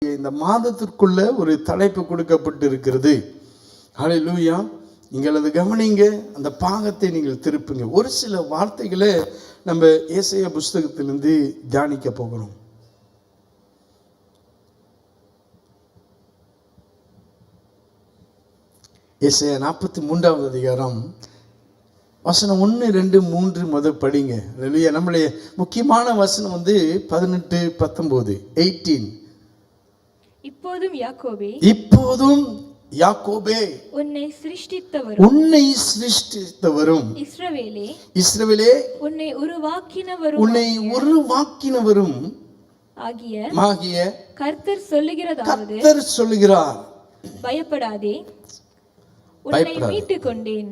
இந்த மாதத்திற்குள்ள ஒரு தலைப்பு கொடுக்கப்பட்டு இருக்கிறது. ஹல்லேலூயா. நீங்கள் அதை கவனிங்க, அந்த பாகத்தை நீங்கள் திருப்புங்க. ஒரு சில வார்த்தைகளை நம்ம ஏசாயா புஸ்தகத்திலிருந்து தியானிக்க போகிறோம். ஏசாயா 43வது அதிகாரம் வசனம் 1, 2, 3 முதல் படிங்க. ஹல்லேலூயா. நம்மளுடைய முக்கியமான வசனம் 18, 19, 18. இப்போதும் யாக்கோபே உன்னை சிருஷ்டித்தவரும் இஸ்ரவேலே உன்னை உருவாக்கினவரும் ஆகிய கர்த்தர் சொல்லுகிறார், பயப்படாதே, உன்னை மீட்டுக் கொண்டேன்,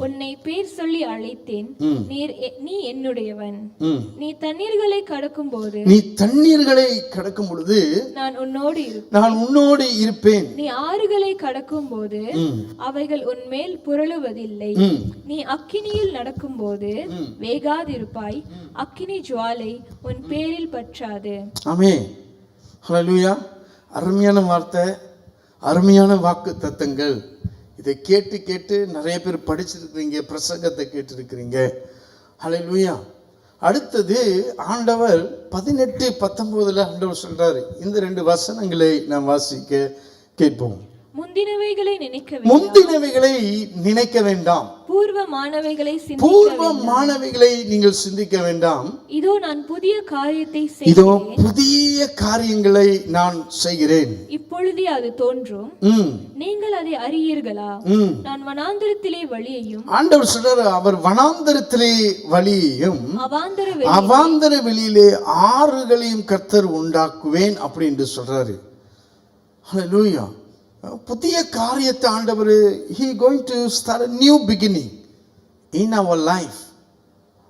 உன்னை பேர் சொல்லி அழைத்தேன், நீ என்னுடையவன். நீ தண்ணீர்களை கடக்கும் பொழுது நான் உன்னோடு இருப்பேன். நீ ஆறுகளை கடக்கும் போது அவைகள் உன்மேல் புரளுவதில்லை. நீ அக்கினியில் நடக்கும் போது வேகாதிருப்பாய், அக்கினி ஜுவாலை உன் பேரில் பற்றாது. ஆமென். ஹல்லேலூயா. அருமையான வார்த்தை, அருமையான வாக்கு தத்தங்கள். இதை கேட்டு நிறைய பேர் படிச்சிருக்கிறீங்க, பிரசங்கத்தை கேட்டிருக்கிறீங்க. ஹல்லேலூயா. அடுத்தது ஆண்டவர் 18, 19 ஆண்டவர் சொல்றாரு. இந்த 2 வசனங்களை நாம் வாசிக்க கேட்போம். முந்தினவைகளை நினைக்க வேண்டாம், பூர்வமானவைகளை நீங்கள் சிந்திக்க வேண்டாம். இதோ நான் புதிய காரியங்களை நான் செய்கிறேன், இப்பொழுதே அது தோன்றும், நீங்கள் அதை அறியீர்களா? நான் வனாந்தரத்திலே வழியையும், ஆண்டவர் சொல்றாரு, அவர் வனாந்தரத்திலே வழியையும் அவாந்தர வெளியிலே ஆறுகளையும் கர்த்தர் உண்டாக்குவேன் அப்படின்னு சொல்றாரு. ஹல்லேலூயா. புதிய காரியத்தை ஆண்டவர் he going to start a new beginning in our life.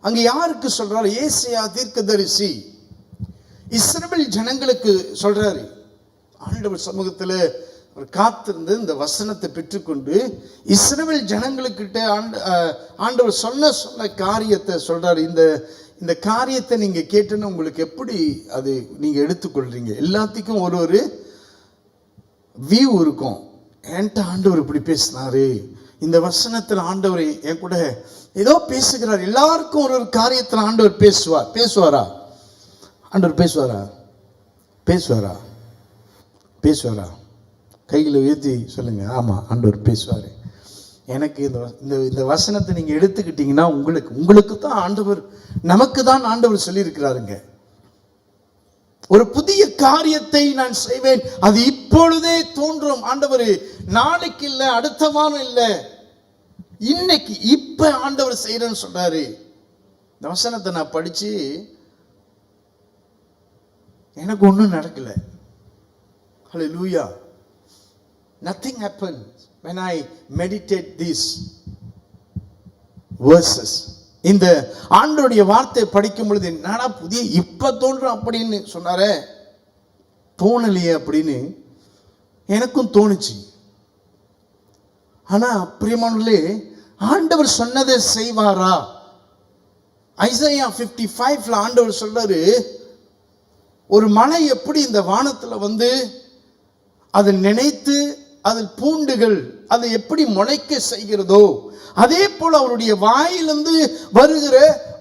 அங்க யாருக்கு சொல்றாரு? ஏசாயா தீர்க்கதரிசி இஸ்ரவேல் ஜனங்களுக்கு சொல்றாரு. ஆண்டவர் சமூகத்தில் அவர் காத்திருந்து இந்த வசனத்தை பெற்றுக்கொண்டு இஸ்ரவேல் ஜனங்களுக்கிட்ட ஆண்டவர் சொன்ன காரியத்தை சொல்றாரு. இந்த காரியத்தை நீங்க கேட்டுன்னு உங்களுக்கு எப்படி அது நீங்க எடுத்துக்கொள்றீங்க? எல்லாத்துக்கும் ஒரு வியூ இருக்கும். என்கிட்ட ஆண்டவர் இப்படி பேசினாரு, இந்த வசனத்தில் ஆண்டவர் என் கூட ஏதோ பேசுகிறார். எல்லாருக்கும் ஒரு காரியத்தில் ஆண்டவர் பேசுவாரா? ஆண்டவர் பேசுவாரா? கைகளை உயர்த்தி சொல்லுங்க. ஆமா, ஆண்டவர் பேசுவாரு. எனக்கு இந்த வசனத்தை நீங்க எடுத்துக்கிட்டீங்கன்னா உங்களுக்கு தான் ஆண்டவர், நமக்கு தான் ஆண்டவர் சொல்லியிருக்கிறாருங்க. ஒரு புதிய காரியத்தை நான் செய்வேன், அது இப்பொழுதே தோன்றும். ஆண்டவர் நாளைக்கு இல்லை, அடுத்த வாரம் இல்லை, இன்னைக்கு இப்ப ஆண்டவர் செய்யறேன்னு சொல்றாரு. இந்த வசனத்தை நான் படிச்சு எனக்கு ஒன்றும் நடக்கல. ஹல்லேலூயா. Nothing happened when I meditate these verses. இந்த ஆண்டவருடைய வார்த்தை படிக்கும் பொழுது என்னடா புதிய இப்ப தோன்றும் அப்படின்னு சொன்னாரே, தோணலையே அப்படின்னு எனக்கும் தோணுச்சு. ஆனா பிரியமானவர்களே, ஆண்டவர் சொன்னதை செய்வாரா? ஐசாயா 55 ஆண்டவர் சொல்றாரு, ஒரு மலை எப்படி இந்த வானத்துல அதை நினைத்து அதில் பூண்டுகள் அதை எப்படி முளைக்க செய்கிறதோ, அதே போல அவருடைய வாயிலிருந்து வருகிற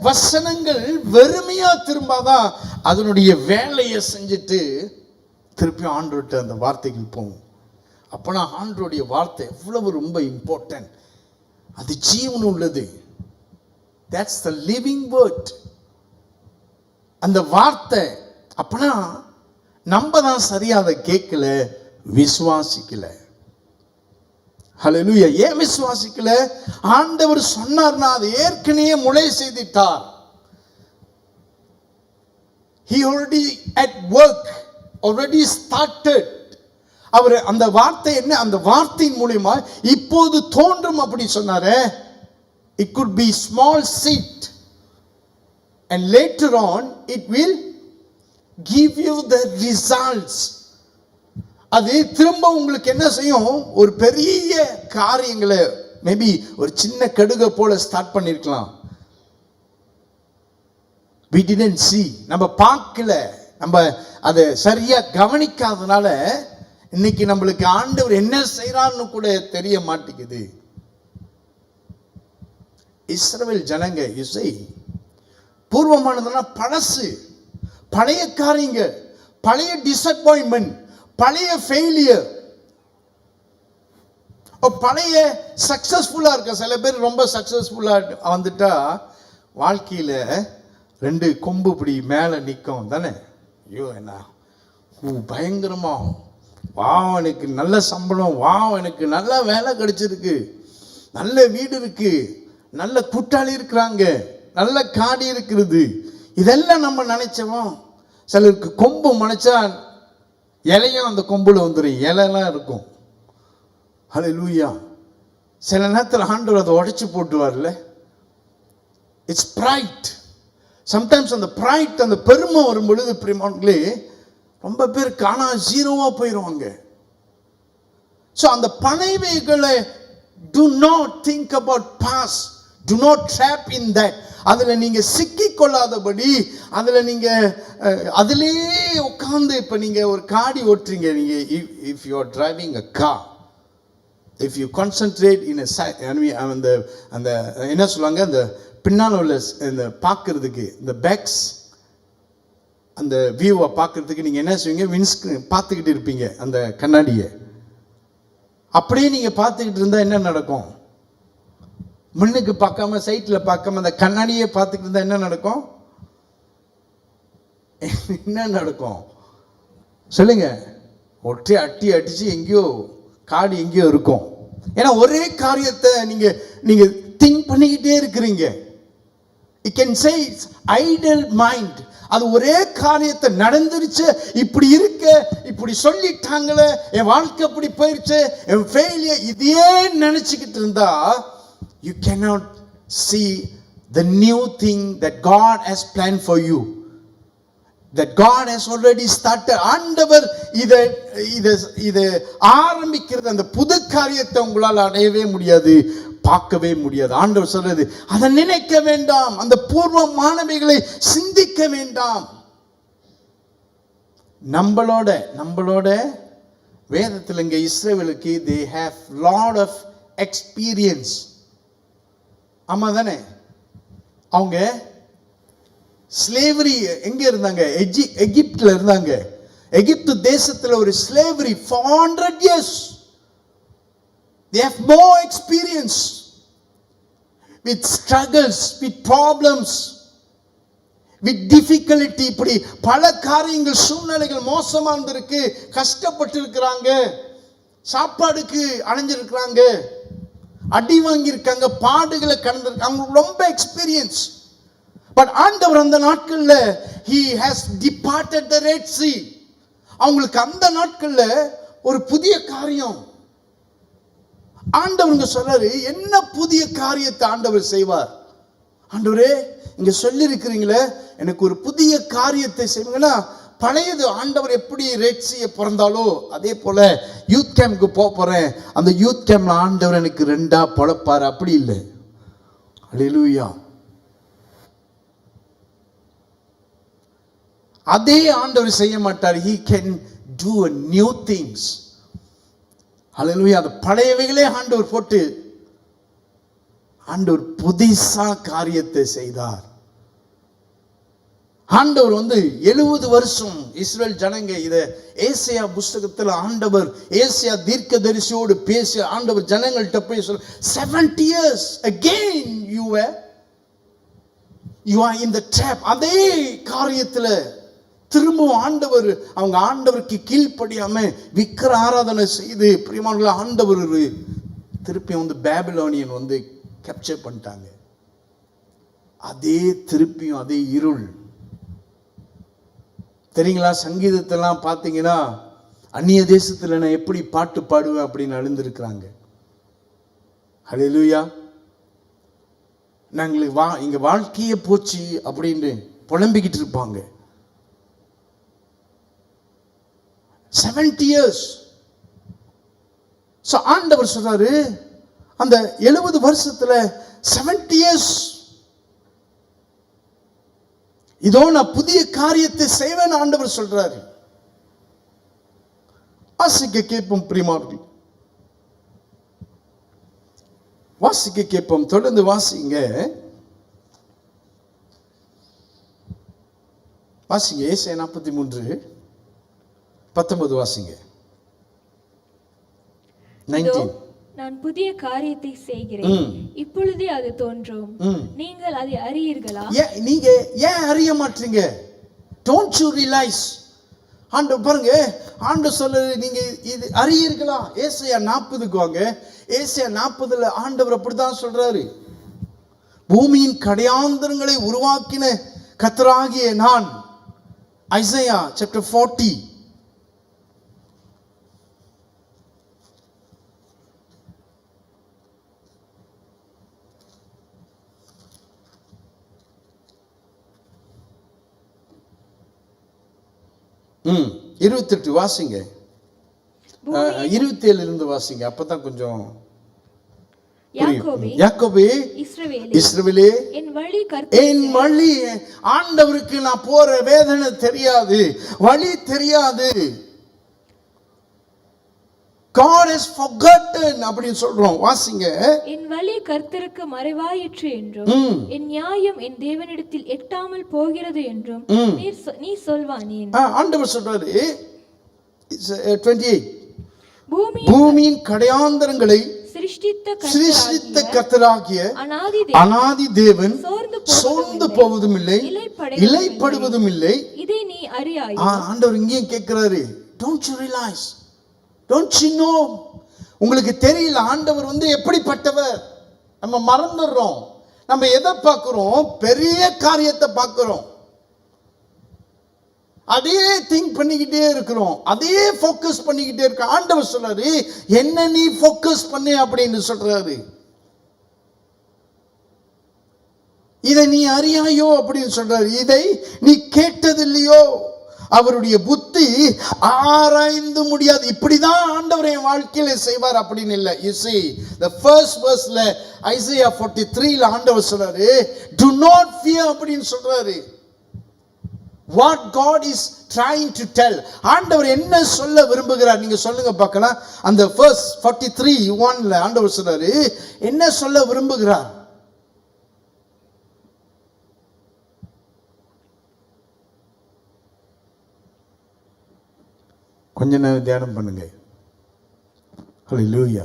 வசனங்கள் வெறுமையா திரும்பாதான் அதனுடைய வேலையை செஞ்சுட்டு திருப்பி ஆண்டவர்கிட்ட அந்த வார்த்தைகள் போகும். அப்பனா ஆண்டவருடைய வார்த்தை எவ்வளவு ரொம்ப இம்பார்ட்டன்ட். அது ஜீவன் உள்ளது. That's the living word. அந்த வார்த்தை அப்பனா நம்ம தான் சரியா அதை கேட்கல, விசுவாசிக்கல. ஹல்லேலூயா. ஏன் விசுவாசிக்கல? ஆண்டவர் சொன்னார்னா அது ஏற்கனவே முளை செய்திட்டார். He already at work, already started. அவர் அந்த வார்த்தை என்ன, அந்த வார்த்தையின் மூலமா இப்போது தோன்றும் அப்படி சொன்னாரே. It could be small seed and later on it will give you the results. அது திரும்ப உங்களுக்கு என்ன செய்யும்? ஒரு பெரிய காரியங்களை, மேபி ஒரு சின்ன கடுகை போல ஸ்டார்ட் பண்ணிருக்கலாம். We didn't see, நம்ம பார்க்கல, நம்ம அதை சரியா கவனிக்காதனால இன்னைக்கு நம்மளுக்கு ஆண்டவர் என்ன செய்யறான்னு கூட தெரிய மாட்டேங்குது. இஸ்ரவேல் ஜனங்க இசை பூர்வமானதுன்னா பழசு, பழைய காரியங்க, பழைய டிசப்பாயின்மெண்ட், பழைய ஃபெயிலியர், பழைய சக்சஸ்ஃபுல்லா இருக்க. சில பேர் ரொம்ப சக்சஸ்ஃபுல்லா வந்துட்டா வாழ்க்கையில 2 கொம்பு இப்படி மேல நிற்கும் தானே. ஐயோ என்ன பயங்கரமா, வா எனக்கு நல்ல சம்பளம், வா எனக்கு நல்ல வேலை கிடைச்சிருக்கு, நல்ல வீடு இருக்கு, நல்ல கூட்டாளி இருக்கிறாங்க, நல்ல காடி இருக்கிறது, இதெல்லாம் நம்ம நினைச்சோம். சிலருக்கு கொம்பு முளைச்சா இலையும் அந்த கொம்புல வந்துடும், இலைலாம் இருக்கும். ஹல்லேலூயா. சில நேரத்தில் ஆண்டவர் அதை உடைச்சு போட்டுவார்ல. It's pride. சம்டைம்ஸ் அந்த ப்ரைட், அந்த பெருமை வரும் பொழுது பிரியமானவர்களே ரொம்ப பேர் காணா ஜீரோவா போயிடுவாங்க. ஸோ அந்த பழையவைகளை do not think about past, do not trap in that. அதில் நீங்கள் சிக்கிக்கொள்ளாதபடி, அதில் நீங்கள் அதிலே உட்காந்து, இப்போ நீங்கள் ஒரு காடி ஓட்டுறீங்க, நீங்கள் if you are driving a car, if you concentrate in அந்த அந்த என்ன சொல்லுவாங்க, அந்த பின்னால் உள்ள இந்த பார்க்கறதுக்கு, இந்த பேக்ஸ், அந்த வியூவை பார்க்கறதுக்கு நீங்கள் என்ன செய்வீங்க, விண்ஸ்கிரீன் பார்த்துக்கிட்டு இருப்பீங்க, அந்த கண்ணாடியை. அப்படியே நீங்கள் பார்த்துக்கிட்டு இருந்தால் என்ன நடக்கும்? முன்னுக்கு பார்க்காம சைட்டில் பார்க்காம அந்த கண்ணாடியை பார்த்துக்கிட்டு இருந்தால் என்ன நடக்கும்? என்ன நடக்கும் சொல்லுங்க? ஒற்றை அடிச்சு எங்கேயோ காடி எங்கேயோ இருக்கும். ஏன்னா ஒரே காரியத்தை நீங்க திங்க் பண்ணிக்கிட்டே இருக்கிறீங்க. You can say it's idle mind. அது ஒரே காரியத்தை நடந்துருச்சு, இப்படி இருக்க, இப்படி சொல்லிட்டாங்களே, என் வாழ்க்கை இப்படி போயிருச்சு, என் ஃபெயிலியர், இதையே நினைச்சுக்கிட்டு இருந்தா you cannot see the new thing that God has planned for you, that God has already started. ஆண்டவர் இதை ஆரம்பிக்கிறது, அந்த புது காரியத்தை உங்களால் அடையவே முடியாது, பார்க்கவே முடியாது. ஆண்டவர் சொல்றது அதை நினைக்க வேண்டாம், அந்த பூர்வமானவைகளை சிந்திக்க வேண்டாம். நம்மளோட வேதத்தில் இங்க இஸ்ரவேலுக்கு they have lot of experience. ஆமா தானே? அவங்க ஸ்லேவரி எங்க இருந்தாங்க? எகிப்துல இருந்தாங்க. எகிப்து தேசத்துல ஒரு slavery 400 years. They have more experience with struggles, with problems, with difficulty. இப்படி பல காரியங்கள், சூழ்நிலைகள் மோசமா இருந்திருக்கு, கஷ்டப்பட்டு இருக்கிறாங்க, சாப்பாடுக்கு அலைஞ்சிருக்கிறாங்க, அடி வாங்கி இருக்காங்க, பாடுகளை கடந்திருக்காங்க, ரொம்ப எக்ஸ்பீரியன்ஸ். பட் ஆண்டவர் அந்த நாட்கள்ல he has departed the Red Sea. அவங்களுக்கு அந்த நாட்கள்ல ஒரு புதிய காரியம் ஆண்டவங்க சொல்றாரு. என்ன புதிய காரியத்தை ஆண்டவர் செய்வார்? ஆண்டவரே இங்க சொல்லி இருக்கிறீங்களே, எனக்கு ஒரு புதிய காரியத்தை செய்வீங்கன்னா, பழையது ஆண்டவர் எப்படி ரெட் சீயை பிறந்தாலோ அதே போல யூத் கேம்ப்க்கு போறேன், அந்த யூத் கேம்ப்ல ஆண்டவர் எனக்கு 2ஆ பொழப்பாரு, அப்படி இல்லை. ஹல்லேலூயா. அதே ஆண்டவர் செய்ய மாட்டார். he can do a new things. ஹல்லேலூயா. அந்த பழையவைகளே ஆண்டவர் போட்டு ஆண்டவர் புதிசா காரியத்தை செய்தார். ஆண்டவர் 70 வருஷம் இஸ்ரவேல் ஜனங்க இத ஏசாயா புத்தகத்தில் ஆண்டவர் ஏசாயா தீர்க்கதரிசியோடு பேசி ஆண்டவர் ஜனங்கள்ட்ட போய் சொல்ல, 70 years again you are in the trap. அதே காரியத்தில் திரும்பவும் அவங்க ஆண்டவருக்கு கீழ்ப்படியாம விக்கிர ஆராதனை செய்து பிரியமானவர்களே, ஆண்டவர் திருப்பி பேபிலோனியன் கேப்சர் பண்ணிட்டாங்க. அதே திருப்பியும் அதே இருள். தெரியுங்களா? சங்கீதத்தெல்லாம் பார்த்தீங்கன்னா அந்நிய தேசத்தில் நான் எப்படி பாட்டு பாடுவேன் அப்படின்னு அழுந்திருக்கிறாங்க. ஹல்லேலூயா. நாங்களுக்கு இங்க வாழ்க்கையே போச்சு அப்படின்னு புலம்பிக்கிட்டு இருப்பாங்க. 70 years. So ஆண்டவர் சொல்றாரு, அந்த 70 வருஷத்துல 70 years இதோ நான் புதிய காரியத்தை செய்வேன் ஆண்டவர் சொல்றாரு. வாசிக்க கேட்போம் பிரியமானவர்களே, வாசிக்க கேட்போம். தொடர்ந்து வாசிங்க, வாசிங்க. ஏசாயா 43:19 வாசிங்க. 19. நான் புதிய காரியத்தை செய்கிறேன், இப்பொழுதே அது தோன்றும், நீங்கள் அதை அறியீர்களா? நீங்க ஏன் அறிய மாட்டீங்க? Don't you realize? ஆண்டவர் பாருங்க, ஆண்டவர் சொல்றது நீங்க இது அறியீர்களா? ஏசாயா 40க்கு வாங்க. ஏசாயா 40ல ஆண்டவர் அப்படிதான் சொல்றாரு. பூமியின் கடையாந்தரங்களை உருவாக்கின கர்த்தராகிய நான். Isaiah chapter 40. ம் 28 வாசிங்க. 27 இருந்து வாசிங்க, அப்பதான் கொஞ்சம். யாக்கோபே, இஸ்ரவேலே, என் வழி. ஆண்டவருக்கு நான் போற வேதனை தெரியாது, வழி தெரியாது. God has forgotten அப்படின்னு சொல்றோம். வாசிங்க. என் வழி கர்த்தருக்கு மறைவாயிற்று என்றும் என் நியாயம் என் தேவனிடத்தில் எட்டாமல் போகிறது என்றும் நீ சொல்வானேன். ஆண்டவர் சொல்றாரு 28, பூமியின் கடையாந்தரங்களை சிருஷ்டித்த கர்த்தராகிய அநாதி தேவன் சோர்ந்து போவதும் இல்லை, இலைப்படுவதும் இல்லை. இதை நீ அறியாய். ஆண்டவர் இங்கேயும் கேட்கிறாரு, don't you realize? Don't you know? உங்களுக்கு தெரியல ஆண்டவர் எப்படிப்பட்டவர்? நம்ம மறந்துடுறோம். நம்ம எதை பார்க்கிறோம்? பெரிய காரியத்தை பார்க்கிறோம். அதே திங்க் பண்ணிக்கிட்டே இருக்கிறோம், அதே ஃபோக்கஸ் பண்ணிக்கிட்டே இருக்கோம். ஆண்டவர் சொல்றாரு, என்ன நீ ஃபோக்கஸ் பண்ணு அப்படின்னு சொல்றாரு. இதை நீ அறியாயோ அப்படின்னு சொல்றாரு. இதை நீ கேட்டதில்லையோ? அவருடைய புத்தி ஆராய்ந்து முடியாது. இப்படிதான் ஆண்டவர் என் வாழ்க்கையில செய்வார் அப்படின்னு இல்லை. You see, the first verseல Isaiah 43ல ஆண்டவர் சொல்றாரு, do not fear அப்படின்னு சொல்றாரு. What God is trying to tell, ஆண்டவர் என்ன சொல்ல விரும்புகிறார் நீங்க சொல்லுங்க பார்க்கலாம். அந்த verse 43:1ல ஆண்டவர் சொல்றாரு, என்ன சொல்ல விரும்புகிறார்? கொஞ்ச நேரம் தியானம் பண்ணுங்க. ஹல்லேலூயா.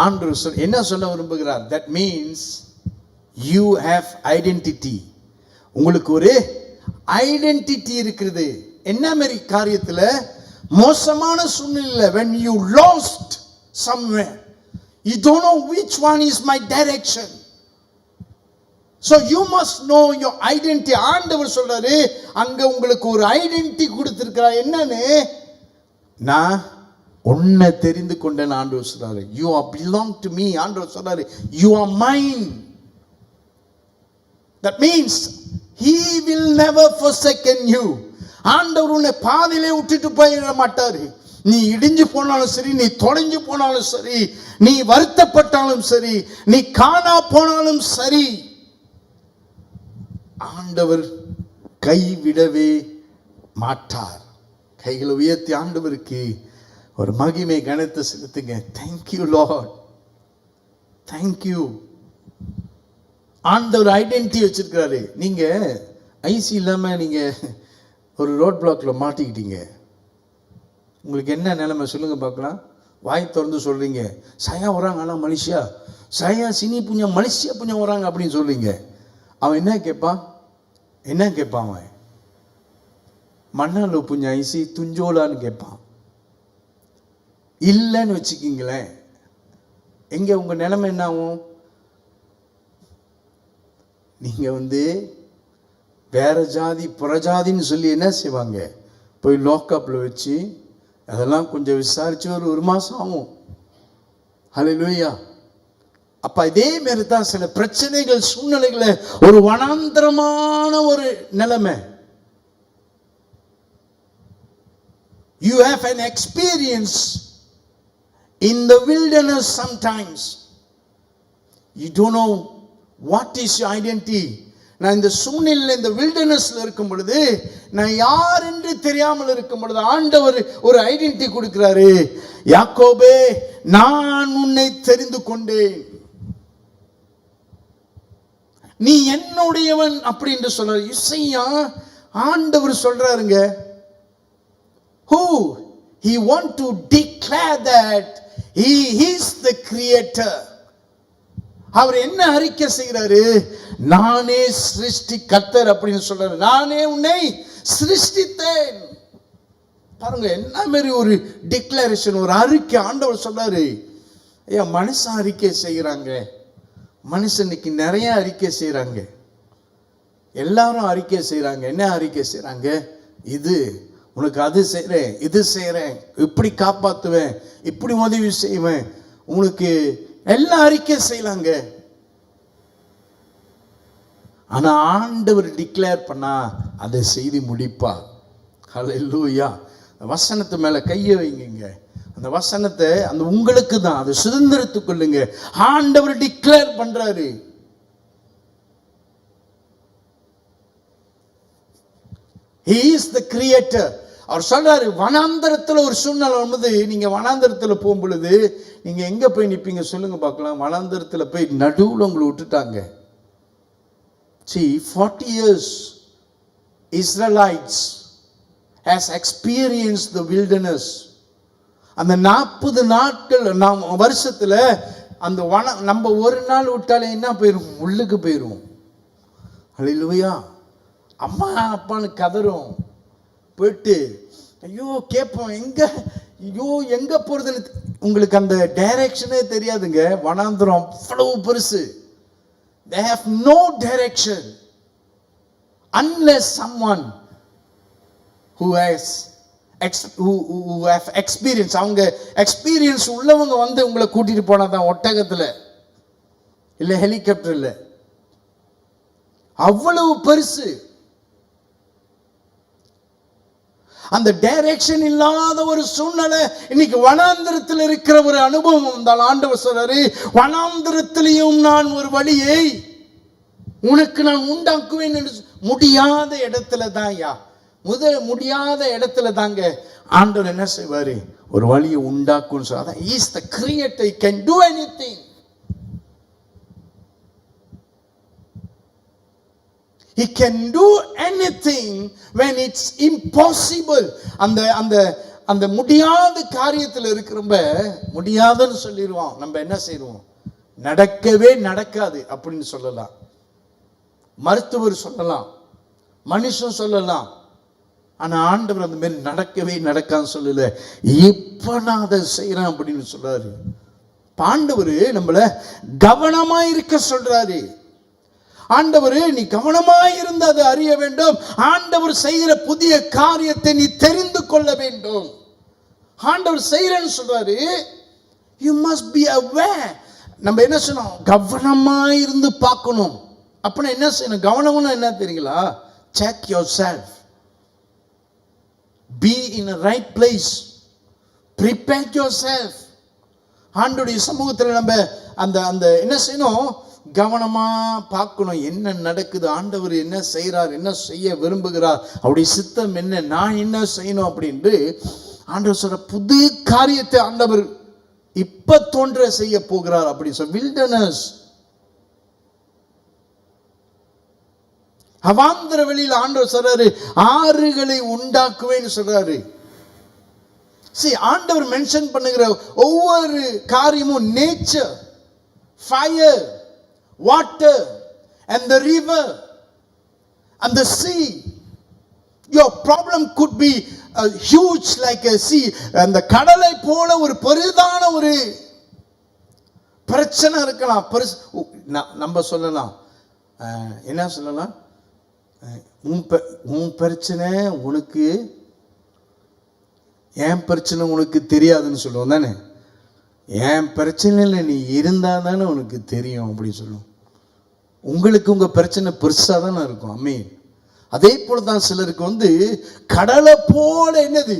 ஆண்டவர் என்ன சொல்ல விரும்புகிறார்? That means you have identity. உங்களுக்கு ஒரு ஐடென்டிட்டி இருக்கிறது. என்ன மாதிரி காரியத்துல? மோசமான சூழ்நிலையில when you lost somewhere, you don't know which one is my direction, so you must know your identity. ஆண்டவர் சொல்றாரு, அங்க உங்களுக்கு ஒரு ஐடென்டிட்டி கொடுத்திருக்கிறார். என்னன்னு? நான் உன்னை தெரிந்து கொண்டேன் ஆண்டவர் சொல்றாரு. You are belong to me. ஆண்டவர் சொல்றாரு, you are mine. That means he will never forsaken you. ஆண்டவர் உன்னை பாதியிலே விட்டுட்டு போயிட மாட்டாரு. நீ இடிஞ்சு போனாலும் சரி, நீ தொலைஞ்சு போனாலும் சரி, நீ வருத்தப்பட்டாலும் சரி, நீ காணா போனாலும் சரி, ஆண்டவர் கைவிடவே மாட்டார். கைகளை உயர்த்தி ஆண்டவருக்கு ஒரு மகிமை கனத்தை செலுத்துங்க. Thank you Lord, thank you. ஆண்டவர் ஐடென்டிட்டி வச்சிருக்கிறாரு. நீங்க ஐசி இல்லாம நீங்க ஒரு ரோட் பிளாக்ல மாட்டிக்கிட்டீங்க, உங்களுக்கு என்ன நிலைமை சொல்லுங்க பார்க்கலாம். வாய் திறந்து சொல்றீங்க, சயா வராங்க, ஆனால் மலேசியா சயா சினி புஞ்சா மலேசியா புஞ்சா வராங்க அப்படின்னு சொல்றீங்க. அவன் என்ன கேட்பான்? என்ன கேட்பான்? அவன் மண்ணாலு புஞ்சா ஐசி துஞ்சோலான்னு கேட்பான். இல்லைன்னு வச்சுக்கிங்களேன், எங்க உங்க நிலைமை என்ன ஆகும்? நீங்க வேற ஜாதி புறஜாதின்னு சொல்லி என்ன செய்வாங்க? போய் லாக்அப்ல வச்சு அதெல்லாம் கொஞ்சம் விசாரிச்சு ஒரு மாசம் ஆகும். ஹல்லேலூயா. அப்ப இதே மாதிரி தான் சில பிரச்சனைகள் சூழ்நிலைகளை ஒரு வனாந்தரமான ஒரு நிலைமை. You have an experience in the wilderness sometimes. You don't know what is your identity. நான் இந்த சூழ்நிலையில் இந்த வில்டர்னஸ்ல இருக்கும் பொழுது, நான் யார் என்று தெரியாமல் இருக்கும் பொழுது ஆண்டவர் ஒரு ஐடென்டிட்டி கொடுக்கிறாரு. யாக்கோபே, நான் உன்னை தெரிந்து கொண்டேன், நீ என்னுடையவன் அப்படின்னு சொல்றாரு. இசையா ஆண்டவர் சொல்றாருங்க. Who he want to declare that he is the creator. அவர் என்ன அறிக்கை செய்கிறாரு? நானே சிருஷ்டி கர்த்தர் அப்படின்னு சொல்றாரு. நானே உன்னை சிருஷ்டித்தேன். பாருங்க என்ன மாதிரி ஒரு டிக்ளரேஷன், ஒரு அறிக்கை ஆண்டவர் சொல்றாரு. ஐயா, மனுஷன் அறிக்கை செய்கிறாங்க. மனுஷன் இன்னைக்கு நிறைய அறிக்கை செய்கிறாங்க. எல்லாரும் அறிக்கை செய்கிறாங்க. என்ன அறிக்கை செய்கிறாங்க? இது உனக்கு அது செய்கிறேன், இது செய்கிறேன், இப்படி காப்பாற்றுவேன், இப்படி உதவி செய்வேன், உங்களுக்கு எல்லாம் அறிக்கை செய்யலாங்க. ஆனா ஆண்டவர் டிக்ளேர் பண்ணா அதை செய்து முடிப்பார். ஹல்லேலூயா. வசனத்து மேல கையை வைங்க. அந்த வசனத்தை அந்த உங்களுக்கு தான், அதை சுதந்திரத்துக் கொள்ளுங்க. ஆண்டவர் டிக்ளேர் பண்றாரு. He is the creator. அவர் சொல்றாரு, வனாந்தரத்துல ஒரு சூழ்நிலை வந்து, நீங்க வனாந்தரத்துல போகும் பொழுது நீங்க எங்க போய் நிப்பீங்க சொல்லுங்க பார்க்கலாம். வனாந்தரத்துல போய் நடுவுல உங்களை விட்டுட்டாங்க. See, 40 years Israelites has experienced the wilderness. அந்த 40 நாட்கள் நாம் வருஷத்துல அந்த நம்ம ஒரு நாள் விட்டாலே என்ன போயிரும்? உள்ளுக்கு போயிரும். ஹல்லேலூயா. அம்மா அப்பான்னு கதறும். போயிட்டு ஐயோ கேட்போம், எங்க ஐயோ எங்க போறதுன்னு. உங்களுக்கு அந்த டைரக்ஷனே தெரியாதுங்க. வனாந்தரம் அவ்வளவு பெருசு. They have no direction unless someone who have experience. அவங்க எக்ஸ்பீரியன்ஸ் உள்ளவங்க வந்து உங்களை கூட்டிட்டு போனாதான், ஒட்டகத்துல இல்ல ஹெலிகாப்டர்ல. அவ்வளவு பெருசு. அந்த டைரக்ஷன் இல்லாத ஒரு சூழ்நிலை இன்னைக்கு வனாந்திரத்தில் இருக்கிற ஒரு அனுபவம் வந்தால் ஆண்டவர் சொல்றாரு, வனாந்திரத்திலையும் நான் ஒரு வழியை உனக்கு நான் உண்டாக்குவேன் என்று. முடியாத இடத்துல தான் முடியாத இடத்துல தாங்க ஆண்டவர் என்ன செய்வாரு? ஒரு வழியை உண்டாக்குன்னு சொல்றாரு. He is the creator, he can do anything. He can do anything when it's impossible. அந்த முடியாத காரியத்தில் இருக்கிறப்ப முடியாதுன்னு சொல்லிடுவோம். நம்ம என்ன செய்வோம்? நடக்கவே நடக்காது அப்படின்னு சொல்லலாம். மருத்துவர் சொல்லலாம், மனுஷன் சொல்லலாம். ஆனா ஆண்டவர் அந்த மாதிரி நடக்கவே நடக்கான்னு சொல்லல. இப்ப நான் அதை செய்யறேன் அப்படின்னு சொல்றாரு. ஆண்டவர் நம்மள கவனமா இருக்க சொல்றாரு. ஆண்டவர் நீ கவனமாய் இருந்து அதை அறிய வேண்டும். ஆண்டவர் செய்கிற புதிய காரியத்தை நீ தெரிந்து கொள்ள வேண்டும். ஆண்டவர் செய்யறேன்னு சொல்றாரு. You must be aware. நம்ம என்ன சொன்னோம்? கவனமாய் இருந்து பார்க்கணும். அப்படின்னா என்ன செய்யணும்? கவனம்னா என்ன தெரியுங்களா? Check yourself. Be in a right place. Prepare yourself. ஆண்டவருடைய சமூகத்தில் நம்ம அந்த என்ன செய்யணும்? கவனமா பார்க்கணும். என்ன நடக்குது, ஆண்டவர் என்ன செய்யறார், என்ன செய்ய விரும்புகிறார், அவருடைய சித்தம் என்ன, நான் என்ன செய்யணும் அப்படின்ட்டு ஆண்டவர் சொல்ற புது காரியத்தை ஆண்டவர் இப்ப தோன்ற செய்ய போகிறார் அப்படின்னு சொல்ல. வில்டர்னஸ், அவாந்தர வெளியில் ஆண்டவர் சொல்றாரு, ஆறுகளை உண்டாக்குவேன்னு சொல்றாரு. ஆண்டவர் மென்ஷன் பண்ணுகிற ஒவ்வொரு காரியமும் nature, fire, water and the river and the sea. Your problem could be huge like a sea. அந்த கடலை போல ஒரு பெரிதான ஒரு பிரச்சனை இருக்கலாம். நம்ம சொல்லலாம், என்ன சொல்லலாம்? உன் பிரச்சனை உனக்கு, என் பிரச்சனை உனக்கு தெரியாதுன்னு சொல்லுவோம் தானே. என் பிரச்சனையில் நீ இருந்தா தானே உனக்கு தெரியும் அப்படின்னு சொல்லுவோம். உங்களுக்கு உங்க பிரச்சனை பெருசா தானே இருக்கும். அம்மீன். அதே போலதான் சிலருக்கு வந்து கடலை போல என்னது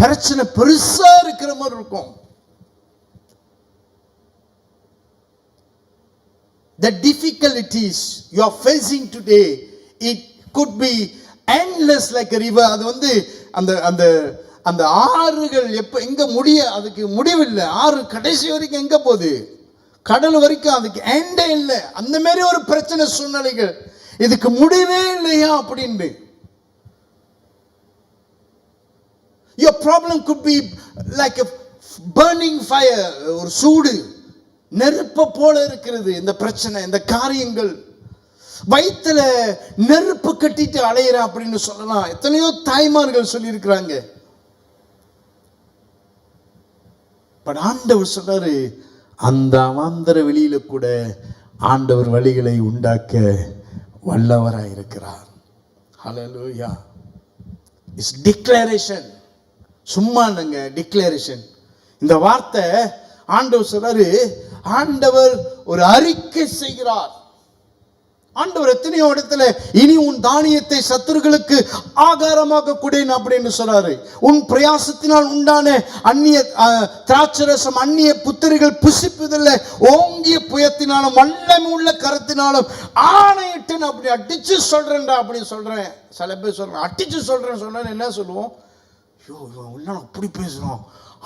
பிரச்சனை பெருசா இருக்கிற மாதிரி இருக்கும். the difficulties you are facing today, it could be endless like a river. அது வந்து அந்த அந்த அந்த ஆறுகள் எப்ப எங்க அதுக்கு முடிவில்லை. ஆறு கடைசி வரைக்கும் எங்க போகுது? கடல் வரைக்கும். அதுக்கு எண்டே இல்லை. அந்த மாதிரி ஒரு பிரச்சனை சூழ்நிலைகள், இதுக்கு முடிவே இல்லையா அப்படின்னு. Your problem could be like a burning fire, ஒரு சூடு நெருப்ப போல இருக்கிறது இந்த பிரச்சனை, இந்த காரியங்கள். வயிற்றுல நெருப்பு கட்டிட்டு அலையிற அப்படின்னு சொல்லலாம். எத்தனையோ தாய்மார்கள் சொல்லி இருக்கிறாங்க. பட் ஆண்டவர் சொல்றாரு, அந்த அவாந்தர வெளியில கூட ஆண்டவர் வழிகளை உண்டாக்க வல்லவராயிருக்கிறார். ஹல்லேலூயா. It's declaration. சும்மா இல்லைங்க, டிக்ளரேஷன். இந்த வார்த்தை ஆண்டவர் சொல்றாரு, ஆண்டவர் ஒரு அறிக்கை செய்கிறார். ஆண்டவர் எத்தனையோ இடத்துல இனி உன் தானியத்தை சத்துருக்களுக்கு ஆகாரமாக கொடேன் அப்படின்னு சொல்றாரு. உன் பிரயாசத்தினால் உண்டான அந்நிய திராட்சரசம் அந்நிய புத்திரிகள் புசிப்பதில்லை, ஓங்கிய புயத்தினாலும் வல்லமை உள்ள கரத்தினாலும் ஆணையிட்டு அப்படி அடிச்சு சொல்றேன்டா அப்படின்னு சொல்றேன். சில பேர் சொல்றேன் அடிச்சு சொல்றேன் சொன்னா என்ன சொல்லுவோம்? ஐயோ இவன் அப்படி பேசுறான்,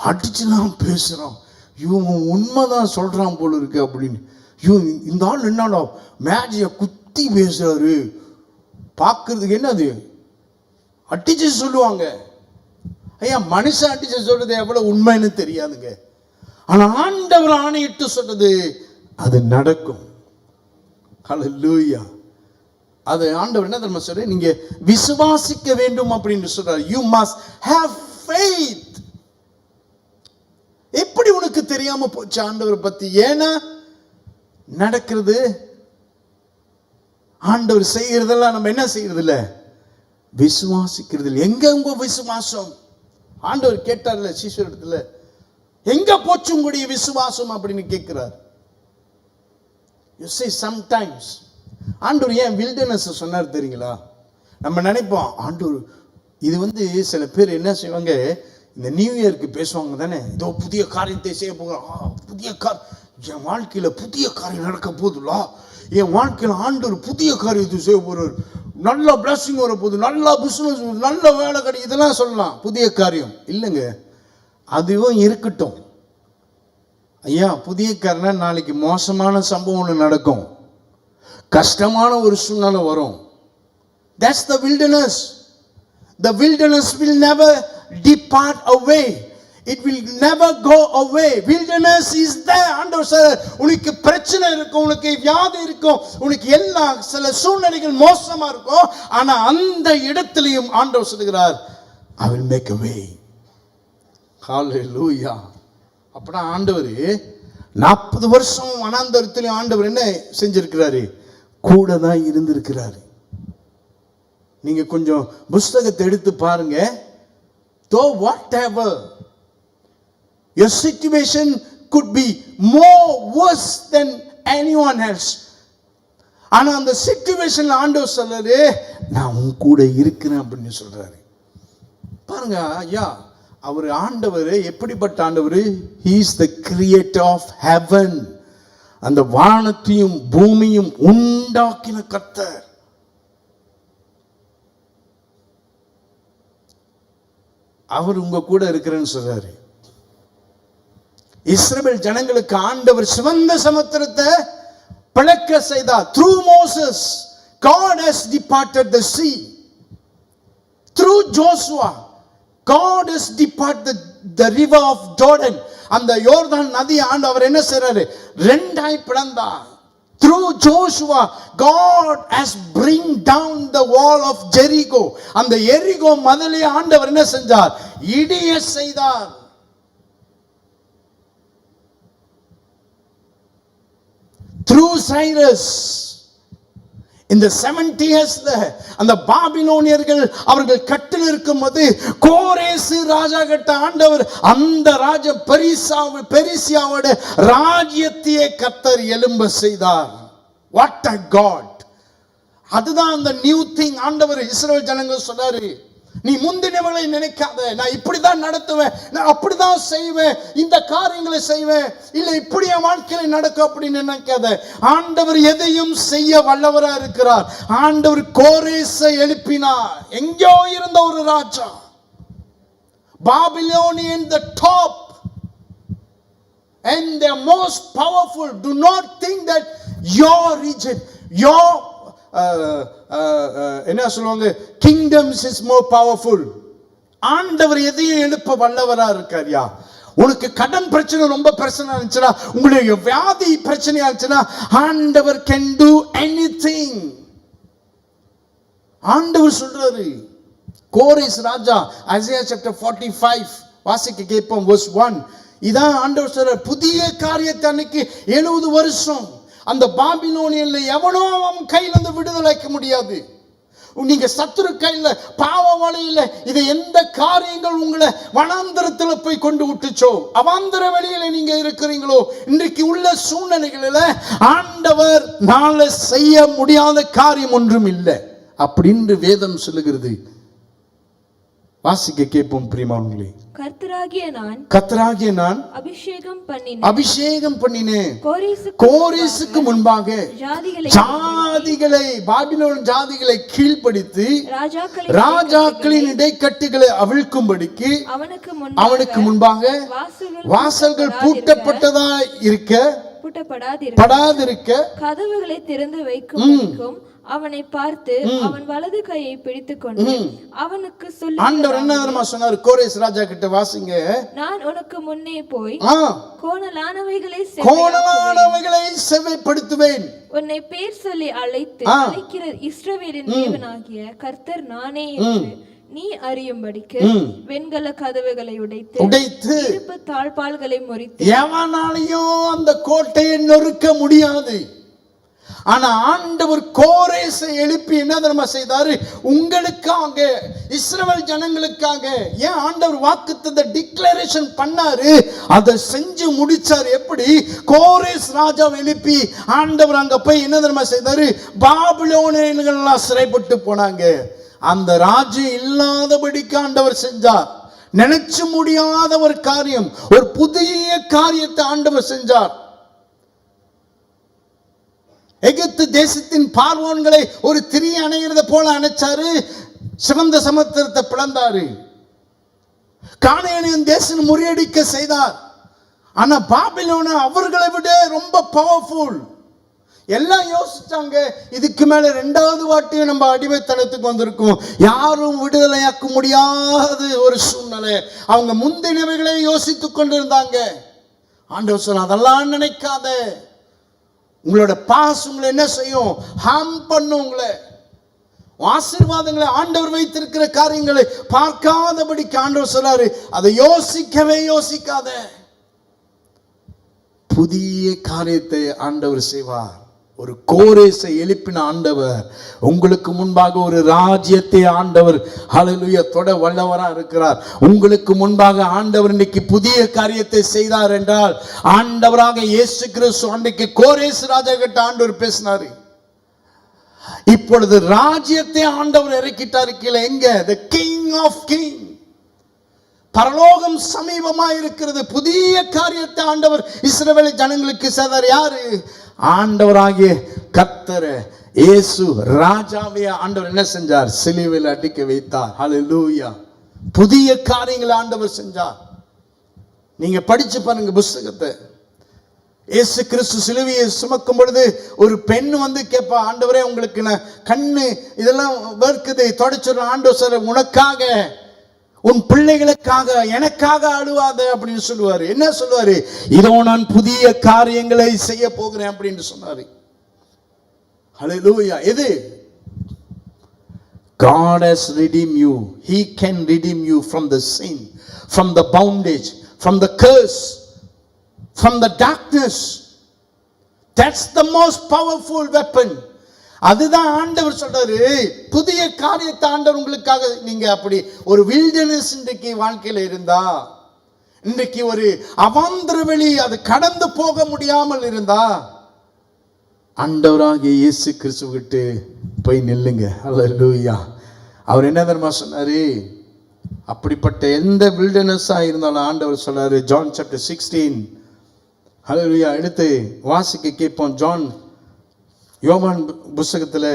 அடிச்சுலாம் பேசுறான், இவன் உண்மைதான் சொல்றான் போல இருக்கு அப்படின்னு. ஐயோ இந்த ஆள் என்னடா மேஜியை குத்தி பேசுறாரு, பார்க்கறதுக்கு என்னது அடிச்சு சொல்லுவாங்க. ஐயா மனுஷன் அடிச்சு சொல்றது எவ்வளவு உண்மைன்னு தெரியாதுங்க. ஆனா ஆண்டவர் ஆணையிட்டு சொல்றது அது நடக்கும். ஹல்லேலூயா. அது ஆண்டவர் என்ன தெரியுமா சொல்ற, நீங்க விசுவாசிக்க வேண்டும் அப்படின்னு சொல்றாரு. You must have faith. எப்படி உனக்கு தெரியாம போச்சு ஆண்டவர் பத்தி? ஏன்னா நடக்கிறது, ஆண்டவர் செய்யறதெல்லாம் நம்ம என்ன செய்யறது இல்ல, விசுவாசிக்கிறது இல்லை. எங்க உங்க விசுவாசம்? ஆண்டவர் கேட்டார்ல சீஷரிடத்துல, எங்க போச்சு உங்களுடைய விசுவாசம் அப்படின்னு கேட்கிறார். You see sometimes ஆண்டவர் ஏன் வில்டர்னஸ் சொன்னார் தெரியுங்களா? நம்ம நினைப்போம் ஆண்டவர் இது வந்து சில பேர் என்ன செய்வாங்க, இந்த நியூ இயருக்கு பேசுவாங்க தானே, இதோ புதிய காரியத்தை செய்ய போகிறோம், புதிய என் வாழ்க்கையில புதிய காரியம் நடக்க போதுலா, என் வாழ்க்கையில் ஆண்டவர் புதிய காரியத்தை செய்ய போறார், நல்ல பிளஸிங் வர போகுது, நல்ல பிசினஸ், நல்ல வேலை கிடைக்கும், இதெல்லாம் சொல்லலாம் புதிய காரியம். இல்லைங்க, அதுவும் இருக்கட்டும். ஐயா புதிய காரணம் நாளைக்கு மோசமான சம்பவம் ஒன்று நடக்கும், கஷ்டமான ஒரு சூழ்நிலை வரும். That's the wilderness. The wilderness will never depart away. It will never go away. Wilderness is there. ஆண்டவர் சார் உனக்கு பிரச்சனை இருக்கும், உனக்கு வியாதி இருக்கும், உனக்கு எல்லா சில சூழ்நிலைகள் மோசமா இருக்கும். ஆனா அந்த இடத்திலையும் ஆண்டவர் சொல்கிறார், I will make a way. Hallelujah. அப்படா ஆண்டவர் 40 வருஷம் வனாந்தரத்திலும் ஆண்டவர் என்ன செஞ்சிருக்கிறாரு? கூட தான் இருந்திருக்கிறாரு. நீங்க கொஞ்சம் புஸ்தகத்தை எடுத்து பாருங்க. Though whatever your situation could be more worse than anyone else, ஆனா அந்த சிச்சுவேஷன்ல ஆண்டவர் சொல்றாரு, நான் உன் கூட இருக்கிறேன் அப்படின்னு சொல்றாரு. பாருங்க ஐயா, அவர் ஆண்டவர் எப்படிப்பட்ட ஆண்டவர்? He is the creator of heaven. அந்த வானத்தையும் பூமியும் உண்டாக்கின கர்த்தர். அவர் உங்க கூட இருக்கிறேன்னு சொல்றாரு. இஸ்ரவேல் ஜனங்களுக்கு ஆண்டவர் சிவந்த சமுத்திரத்தை பிளக்க செய்தார். Through Moses, God has departed the sea. Through Joshua, God has departed the river of Jordan. அந்த யோர்தான் நதி ஆண்டவர் என்ன செய்றாரு? ரெண்டாய் பிளந்தார். Through Joshua, God has bring down the wall of Jericho. அந்த எரிகோ மதிலை ஆண்டவர் என்ன செஞ்சார்? இடிய செய்தார். Through Cyrus, இந்த 70 yearsல அந்த பாபிலோனியர்கள் அவர்கள் கட்டில் இருக்கும்போது கோரேசு ராஜா கிட்ட ஆண்டவர் அந்த ராஜ பெரிசியாவோட ராஜ்யத்தையே கர்த்தர் எழும்ப செய்தார். What a God. அதுதான் அந்த நியூ திங் ஆண்டவர் இஸ்ரவேல் ஜனங்கள் சொன்னாரு. நீ முந்தினவர்களை நினைக்காத. நான் இப்படிதான் நடத்துவேன், நான் அப்படிதான் செய்வேன், இந்த காரியங்களை செய்வேன், இல்ல இப்படி என் வாழ்க்கையில நடக்கும் அப்படின்னு நினைக்காத. ஆண்டவர் எதையும் செய்ய வல்லவரா இருக்கிறார். ஆண்டவர் கோரேசை எழுப்பினார். எங்கோ இருந்த ஒரு ராஜா, Babylonian, the top and the most powerful. Do not think that your region, your என்ன சொல்லுவாங்க, kingdoms is more powerful. ஆண்டவர் எதையும் எழுப்ப வல்லவரா இருக்காரியா. உனக்கு கடன் பிரச்சனை ரொம்ப பிரச்சனை இருந்துச்சுன்னா, உங்களுடைய வியாதி பிரச்சனையா இருந்துச்சுன்னா, ஆண்டவர் can do anything. ஆண்டவர் சொல்றாரு. கோரேஸ் ராஜா, ஐசையா chapter 45 வாசிக்க கேட்போம், verse 1. இதான் ஆண்டவர் சொல்றார், புதிய காரியத்தை அன்னைக்கு 70 வருஷம் அந்த பாபிலோனியன்ல எவனோ அவன் கையில இருந்து விடுதலைக்க முடியாது. நீங்க சத்துரு கையில, பாவ வழியில, இதை எந்த காரியங்கள் உங்களை வனாந்தரத்துல போய் கொண்டு விட்டுச்சோ, அவாந்தர வெளியில நீங்க இருக்கிறீங்களோ, இன்றைக்கு உள்ள சூழ்நிலைகளில ஆண்டவர் நாளை செய்ய முடியாத காரியம் ஒன்றும் இல்லை அப்படின்னு வேதம் சொல்லுகிறது. வாசிக்க கேட்போம் பிரியமானவர்களே. கர்த்தராகிய நான் அபிஷேகம் பண்ணினேன் கோரேசுக்கு முன்பாக ஜாதிகளை, பாபிலோன் ஜாதிகளை கீழ்ப்படுத்தி ராஜாக்களின் இடைக்கட்டுகளை அவிழ்க்கும்படிக்கு அவனுக்கு முன்பாக வாசல்கள் பூட்டப்பட்டதா படாதிருக்க கதவுகளை திறந்து வைக்கும் அவனை பார்த்து அவன் வலது கையை பிடித்துக் கொண்டு அவனுக்கு சொல்லி, ஆண்டவர் என்ன தெரியுமா சொன்னார் கோரேஸ் ராஜா கிட்ட? வாசிங்க. நான் உனக்கு முன்னே போய் கோணலானவைகளை செவ்வைப்படுத்துவேன். உன்னை பேர் சொல்லி அழைக்கிற இஸ்ரவேலின் தேவனாகிய கர்த்தர் நானே என்று நீ அறியும்படிக்கு வெண்கல கதவுகளை உடைத்து இருப்பு தாழ்பால்களை முறித்து எவனாலையும் அந்த கோட்டையை நொறுக்க முடியாது. ஆனா ஆண்டவர் கோரேசை எழுப்பி என்ன தெரியுமா செய்தாரு? உங்களுக்காக, இஸ்ரவேல் ஜனங்களுக்காக. ஏன் ஆண்டவர் வாக்குத்தத்த டிக்ளரேஷன் பண்ணாரு, அதை செஞ்சு முடிச்சாரு. எப்படி? கோரேஸ் ராஜாவை எழுப்பி ஆண்டவர் அங்க போய் என்ன தெரியுமா செய்தாரு? பாபிலோனியர்கள் எல்லாம் சிறைப்பட்டு போனாங்க. அந்த ராஜ்யம் இல்லாதபடிக்கு ஆண்டவர் செஞ்சார். நினைச்சு முடியாத ஒரு காரியம், ஒரு புதிய காரியத்தை ஆண்டவர் செஞ்சார். எகிப்து தேசத்தின் பார்வோன்களை ஒரு திரி அணைகிறத போல அணைச்சாரு. சிவந்த சமுத்திரத்தை பிளந்தாரு. கானானியன் தேசம் முறியடிக்க செய்தார். ஆனா பாபிலோன் அவர்களை விட ரொம்ப பவர்ஃபுல். எல்லாம் யோசிச்சாங்க, இதுக்கு மேல 2வது வாட்டியும் நம்ம அடிமைத்தனத்துக்கு வந்திருக்கோம், யாரும் விடுதலையாக்க முடியாத ஒரு சூழ்நிலை. அவங்க முந்தினவைகளை யோசித்துக் கொண்டிருந்தாங்க. ஆண்டவர் சொன்ன, அதெல்லாம் நினைக்காத. உங்களோட பாஸ் உங்களை என்ன செய்யும்? ஹார்ம் பண்ணும். உங்களை ஆசீர்வாதங்களை, ஆண்டவர் வைத்திருக்கிற காரியங்களை பார்க்காதபடிக்கு ஆண்டவர் சொல்றாரு, அதை யோசிக்காத. புதிய காரியத்தை ஆண்டவர் செய்வார். ஒரு கோரேசை எழுப்பின ஆண்டவர் உங்களுக்கு முன்பாக ஒரு ராஜ்யத்தை ஆண்டவர் ஹல்லேலூயா தொட வல்லவரா இருக்கிறார். உங்களுக்கு முன்பாக ஆண்டவர் இன்னைக்கு புதிய காரியத்தை செய்தார் என்றால், ஆண்டவராக இயேசு கிறிஸ்து அன்றைக்கு கோரேஸ் ராஜா கிட்ட ஆண்டவர் பேசினாரு. இப்பொழுது ராஜ்யத்தை ஆண்டவர் இறக்கிட்டாரு கீழே. எங்க? the king of king. பரலோகம் சமீபமா இருக்கிறது. புதிய காரியத்தை ஆண்டவர் இஸ்ரவேல் ஜனங்களுக்கு செய்தார். யாரு? ஆண்டவராகிய கர்த்தர் இயேசு ராஜாவே ஆண்டவர் என்ன செஞ்சார்? சிலுவையில் அடிக்க வைத்தார். ஹல்லேலூயா. புதிய காரியங்களை ஆண்டவர் செஞ்சார். நீங்க படிச்சு பாருங்க புத்தகத்தை. இயேசு கிறிஸ்து சிலுவையை சுமக்கும் பொழுது ஒரு பெண் வந்து கேட்பா, ஆண்டவரே உங்களுக்கு கண்ணு இதெல்லாம் வேர்க்குது, தொடச்சுற. ஆண்டவர் சொல்ற, உனக்காக, உன் பிள்ளைகளுக்காக, எனக்காக அழுவாத அப்படின்னு சொல்லுவாரு. என்ன சொல்லுவாரு? இதோ நான் புதிய காரியங்களை செய்ய போகிறேன் அப்படின்னு சொன்னாரு. ஹல்லேலூயா. எது? God has redeemed you. He can redeem you from the sin, from the bondage, from the curse, from the darkness. That's the most powerful weapon. அதுதான் ஆண்டவர் சொல்றாரு. புதிய காரியத்தை ஆண்டவர் உங்களுக்காக. நீங்க அப்படி ஒரு வில்டர்னஸ் இன்றைக்கு வாழ்க்கையில இருந்தா, இன்றைக்கு ஒரு அவாந்தர வெளி, அது கடந்து போக முடியாமல் இருந்தா, ஆண்டவராகிய இயேசு கிறிஸ்துவிட்டு போய் நில்லுங்க. ஹல்லேலூயா. அவர் என்ன தெரியுமா சொன்னாரு? அப்படிப்பட்ட எந்த வில்டர்னஸா இருந்தாலும் ஆண்டவர் சொல்றாரு, ஜான் சாப்டர் 16, ஹல்லேலூயா, எடுத்து வாசிக்க கேட்போம். யோவான் புத்தகத்தில்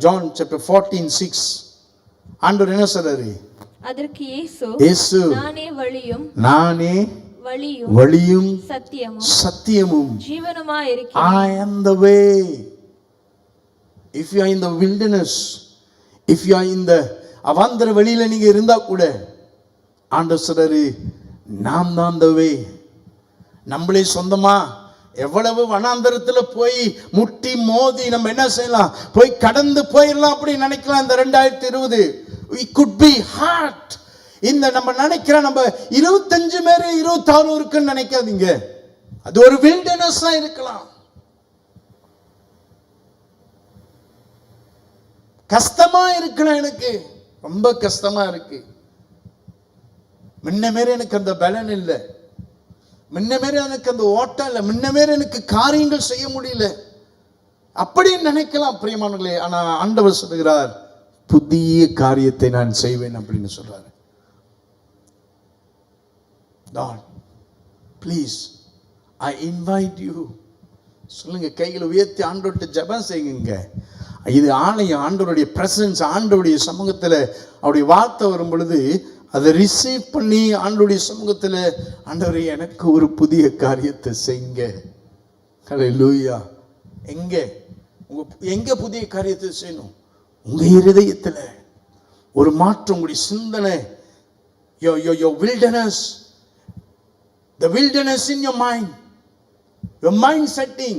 ஜான் சாப்டர் 14:6 ஆண்டவர் என்ன சொல்றாரு? அதற்கு இயேசு, நானே வழியும் சத்தியமும் ஜீவனுமாய் இருக்கிறேன். I am the way. If you are in the wilderness, if you are in the அவாந்தர வெளியில நீங்க இருந்தா கூட ஆண்டவர் சொல்றாரு, நான் தான் the way. நம்மளே சொந்தமா எவ்வளவு வனாந்தரத்துல போய் முட்டி மோதி நம்ம என்ன செய்யலாம், போய் கடந்து போயிடலாம் அப்படி நினைக்கலாம். இந்த 2020 it could be hard. இந்த நம்ம நினைக்கிற நம்ம 25 பேர் 26 இருக்குன்னு நினைக்காதீங்க. அது ஒரு வில்டர்னஸா இருக்கலாம். கஷ்டமா இருக்கலாம், எனக்கு ரொம்ப கஷ்டமா இருக்கு, முன்ன மாரி எனக்கு அந்த பலன் இல்லை, முன்ன மாரி எனக்கு அந்த ஓட்டம் இல்லை, முன்ன மாரி எனக்கு காரியங்கள் செய்ய முடியல அப்படின்னு நினைக்கலாம் பிரியமானவர்களே. ஆனா ஆண்டவர் சொல்லுகிறார், புதிய காரியத்தை நான் செய்வேன் அப்படின்னு சொல்றாரு. God, please, I invite you. சொல்லுங்க, கைகளை உயர்த்தி ஆண்டவர்கிட்ட ஜெபம் செய்யுங்க. இது ஆலயம், ஆண்டவருடைய பிரசன்ஸ், ஆண்டவருடைய சமூகத்தில் அவருடைய வார்த்தை வரும் பொழுது அதை ரிசீவ் பண்ணி ஆண்டவருடைய சமூகத்தில், ஆண்டவரே எனக்கு ஒரு புதிய காரியத்தை செய்யுங்க. ஹல்லேலூயா. எங்க புதிய காரியத்தை செய்யணும்? உங்க இருதயத்தில் ஒரு மாற்றம், உங்களுடைய சிந்தனை, your wilderness, the wilderness in your mind, your mind setting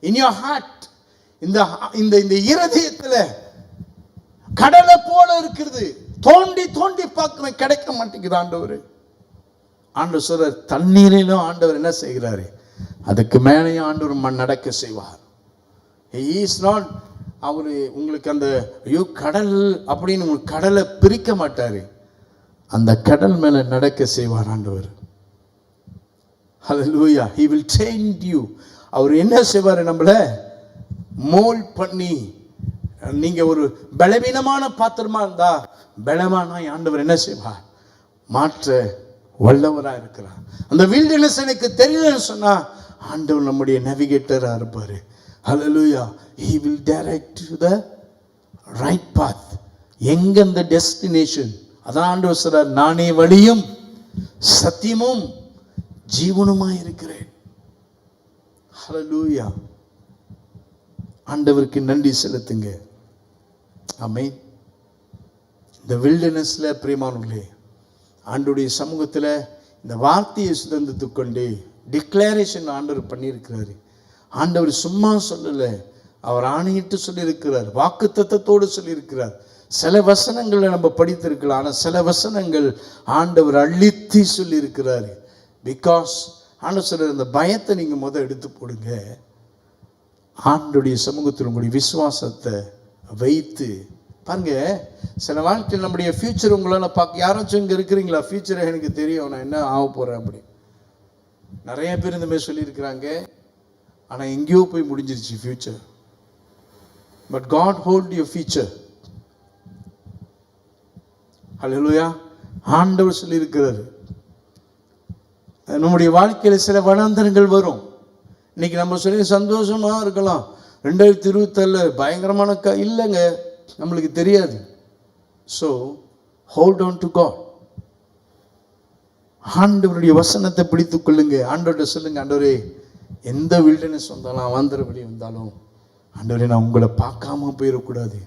in your heart, இந்த இருதயத்தில் கடலை போல இருக்கிறது, தோண்டி தோண்டி பார்க்கிறேன், கிடைக்க மாட்டேங்குது. ஆண்டவர் சொல்றார், தண்ணீரிலும் ஆண்டவர் என்ன செய்கிறாரு, அதுக்கு மேலே ஆண்டவர் நடக்க செய்வார். He is not, அவரு உங்களுக்கு அந்த ஐயோ கடல் அப்படின்னு உங்களுக்கு கடலை பிரிக்க மாட்டாரு, அந்த கடல் மேல நடக்க செய்வார் ஆண்டவர். Hallelujah. He will train you. அவர் என்ன செய்வார், நம்மள மோல்ட் பண்ணி, நீங்க ஒரு பலவீனமான பாத்திரமா இருந்தா பலமான ஆண்டவர் என்ன செய்வார், மாற்ற வல்லவரா இருக்கிறார். அந்த வில்டர்னஸ் எனக்கு தெரியலன்னு சொன்னா ஆண்டவர் நம்முடைய நேவிகேட்டரா இருப்பாரு. Hallelujah. He will direct you the right path. எங்க அந்த டெஸ்டினேஷன், அதான் ஆண்டவர் சொல்றார், நானே வழியும் சத்தியமும் ஜீவனுமாய் இருக்கிறேன். Hallelujah. ஆண்டவருக்கு நன்றி செலுத்துங்க. ஆமென். இந்த வில்டர்னஸ்ல பிரியமானவர்களே, ஆண்டவருடைய சமூகத்தில் இந்த வார்த்தையை சுதந்திரத்து கொண்டு டிக்ளரேஷன் ஆண்டவர் பண்ணியிருக்கிறாரு. ஆண்டவர் சும்மா சொல்லலை, அவர் ஆணையிட்டு சொல்லியிருக்கிறார், வாக்குத்தத்தத்தோடு சொல்லியிருக்கிறார். சில வசனங்களை நம்ம படித்திருக்கலாம், ஆனால் சில வசனங்கள் ஆண்டவர் அள்ளித்தி சொல்லியிருக்கிறாரு. பிகாஸ் ஆண்டவர் சொல்ற, இந்த பயத்தை நீங்கள் எடுத்து போடுங்க, ஆண்டவருடைய சமூகத்தில் உங்களுடைய விசுவாசத்தை வைத்து பாருங்க. சில வாழ்க்கையில் நம்முடைய ஃபியூச்சர் உங்களால் பார்க்க, யாராச்சும் இங்கே இருக்கிறீங்களா, ஃபியூச்சரை எனக்கு தெரியும், நான் என்ன ஆக போகிறேன் அப்படி நிறைய பேர் இந்த மாதிரி சொல்லியிருக்கிறாங்க. ஆனால் எங்கேயோ போய் முடிஞ்சிருச்சு future. But God hold your future. Hallelujah. ஆண்டவர் சொல்லியிருக்கிறாரு, நம்முடைய வாழ்க்கையில் சில வனாந்தரங்கள் வரும். இன்னைக்கு நம்ம சொல்லி சந்தோஷமா இருக்கலாம், 2027 பயங்கரமான இல்லைங்க, நம்மளுக்கு தெரியாது. So hold on to God. ஆண்டவருடைய வசனத்தை பிடித்து கொள்ளுங்க. ஆண்டவர்கிட்ட சொல்லுங்க, ஆண்டவரே எந்த வில்டர்னஸ் வந்தாலும், அவாந்தர வெளி வந்தாலும், ஆண்டவரே நான் உங்களை பார்க்காம போயிடக்கூடாது,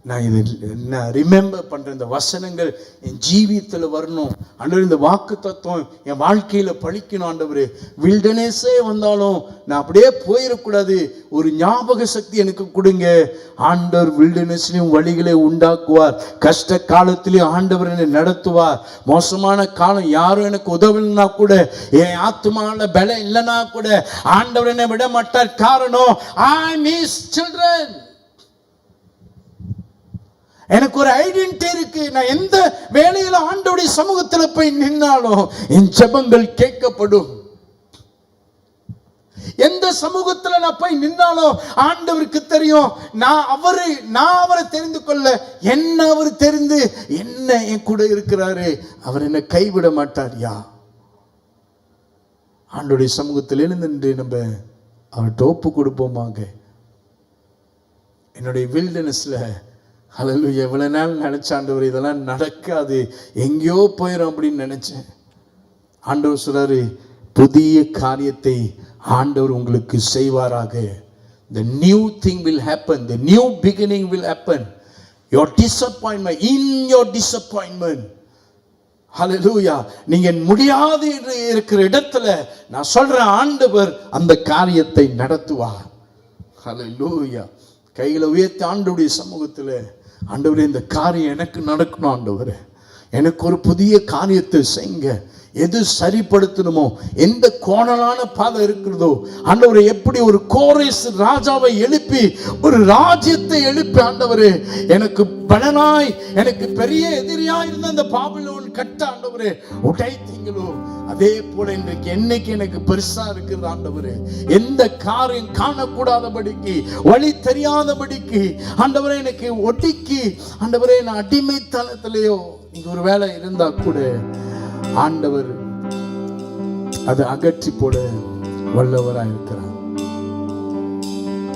நான் இதை நான் ரிமெம்பர் பண்ணுறேன், இந்த வசனங்கள் என் ஜீவியத்தில் வரணும் ஆண்டவரே, இந்த வாக்கு தத்துவம் என் வாழ்க்கையில் பழிக்கணும் ஆண்டவரே. வில்டர்னஸே வந்தாலும் நான் அப்படியே போயிடக்கூடாது, ஒரு ஞாபக சக்தி எனக்கு கொடுங்க. ஆண்டவர் வில்டர்னஸ்லையும் வழிகளை உண்டாக்குவார், கஷ்ட காலத்திலையும் ஆண்டவர் என்னை நடத்துவார். மோசமான காலம் யாரும் எனக்கு உதவலைன்னா கூட, என் ஆத்மாவில் பலம் இல்லைன்னா கூட ஆண்டவர் என்னை விட மாட்டார். காரணம், I am his children. எனக்கு ஒரு ஐடென்டிட்டி இருக்கு. நான் எந்த வேலையில ஆண்டவருடைய சமூகத்தில் போய் நின்னாலும் என் ஜெபங்கள் கேட்கப்படும். எந்த சமூகத்துல நான் போய் நின்னாலும் ஆண்டவருக்கு தெரியும் நான் அவரை தெரிந்து கொள்ள என்ன அவர் தெரிந்து என்ன என் கூட இருக்கிறாரு, அவர் என்னை கைவிட மாட்டாரியா. ஆண்டவருடைய சமூகத்தில் எழுந்து நம்ம அவர்கிட்ட ஒப்பு கொடுப்போமாங்க. என்னுடைய வில்டர்னஸ்ல ஹல்லேலூயா எவ்வளவு நாள் நினைச்ச ஆண்டவர் இதெல்லாம் நடக்காது, எங்கேயோ போயிடும் அப்படின்னு நினைச்சேன். ஆண்டவர் சொல்றாரு, புதிய காரியத்தை ஆண்டவர் உங்களுக்கு செய்வாராக. The new thing will happen, the new beginning will happen. Your disappointment, in your disappointment, ஹல்லேலூயா, நீங்க முடியாது என்று இருக்கிற இடத்துல நான் சொல்றேன் ஆண்டவர் அந்த காரியத்தை நடத்துவார். ஹல்லேலூயா. கையில உயர்த்தி ஆண்டவருடைய சமூகத்தில், ஆண்டவரே இந்த காரியம் எனக்கு நடக்கணும், ஆண்டவரே எனக்கு ஒரு புதிய காரியத்தை செய்யுங்க. எது சரிப்படுத்தணுமோ, எந்த கோணலான பாதை இருக்கிறதோ, ஆண்டவரே எப்படி ஒரு கோரேஸ் ராஜாவை எழுப்பி ஒரு ராஜ்யத்தை எழுப்பி ஆண்டவரே எனக்கு பலனாய் எனக்கு பெரிய எதிரியா இருந்த அந்த பாபிலோன் கட்ட ஆண்டவரே உடைத்தீங்களோ, அதே போல இன்றைக்கு என்னைக்கு எனக்கு பெருசா இருக்கிறது ஆண்டவரே. எந்த காரியம் காணக்கூடாதபடிக்கு, வழி தெரியாதபடிக்கு ஆண்டவரே எனக்கு ஒடுக்கி ஆண்டவரே நான் அடிமைத்தனத்திலேயோ நீங்க ஒரு வேலை இருந்தா கூட ஆண்டவர் அதை அகற்றி போட வல்லவராய் இருக்கிறார்.